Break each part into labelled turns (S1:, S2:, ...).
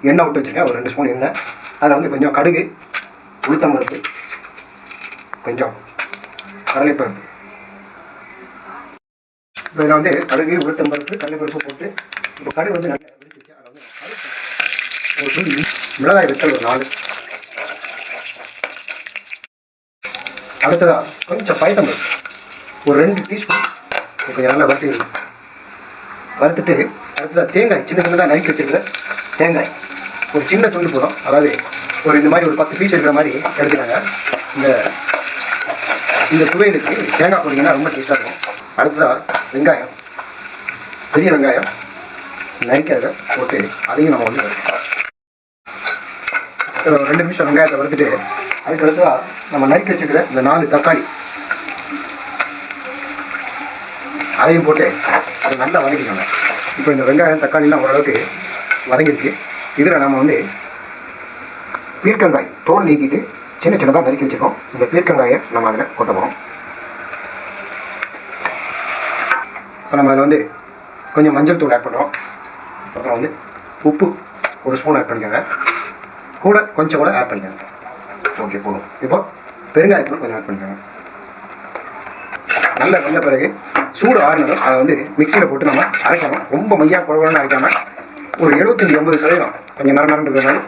S1: எண்ணெய் விட்டு வச்சுருக்கேன், ஒரு 2 ஸ்பூன் எண்ணெய். அதில் வந்து கொஞ்சம் கடுகு, உளுத்தம் பருப்பு, கொஞ்சம் கடலைப்பருப்பு. இப்போ இதில் வந்து கடுகு, உளுத்தம் பருப்பு, கடலைப்பருப்பு போட்டு இப்போ கடுகு வந்து நல்லா வெடிச்சிச்சு. அதில் வந்து ஒரு துளி மிளகாய் வெத்தல் ஒரு 4. அடுத்ததாக கொஞ்சம் பயத்தம்பருப்பு ஒரு 2 டீஸ்பூன் கொஞ்சம் நல்லா வறுத்துட்டு அடுத்ததாக தேங்காய் சின்ன சின்னதாக நறுக்கி வச்சிருக்கிற தேங்காய் ஒரு சின்ன துண்டு போதும். அதாவது ஒரு இந்த மாதிரி ஒரு 10 பீஸ் இருக்கிற மாதிரி எடுத்துக்காங்க. இந்த துவையலுக்கு தேங்காய் போட்டிங்கன்னா ரொம்ப டேஸ்ட்டாக இருக்கும். அடுத்ததாக வெங்காயம், பெரிய வெங்காயம் நறுக்கி அதை போட்டு அதையும் நம்ம வந்து ஒரு 2 நிமிஷம் வெங்காயத்தை வறுத்துட்டு அதுக்கு அடுத்ததாக நம்ம நறுக்கி வச்சுக்கிற இந்த 4 தக்காளி அதையும் போட்டு அதை நல்லா வதக்கிக்கோங்க. இப்போ இந்த வெங்காயம் தக்காளிலாம் ஓரளவுக்கு வதங்கிடுச்சு. இதில் நம்ம வந்து பீர்க்கங்காய் தோல் நீக்கிட்டு சின்ன சின்னதாக நறுக்கி வச்சுருக்கோம். இந்த பீர்க்கங்காயை நம்ம அதில் கொட்ட போகிறோம். இப்போ நம்ம அதில் வந்து கொஞ்சம் மஞ்சள் தூள் ஆட் பண்ணுறோம். அப்புறம் வந்து உப்பு ஒரு ஸ்பூன் ஆட் பண்ணிக்கோங்க. கொஞ்சம் கூட ஆட் பண்ணிக்கோங்க. ஓகே போதும். இப்போ பெருங்காயத்தூள் கொஞ்சம் ஆட் பண்ணிக்கோங்க. நல்லா வந்த பிறகு சூடு ஆறினதும் அதை வந்து மிக்சியில் போட்டு நம்ம அரைக்கணும். ரொம்ப மையாக குழம்புன்னு அரைக்காமல் ஒரு 75-80% கொஞ்சம் நரம்பு இருக்கிற மாதிரி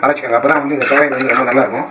S1: அரைச்சிக்கோங்க. அப்போ தான் வந்து இந்த துவையல் வந்து ரொம்ப நல்லாயிருக்கும்.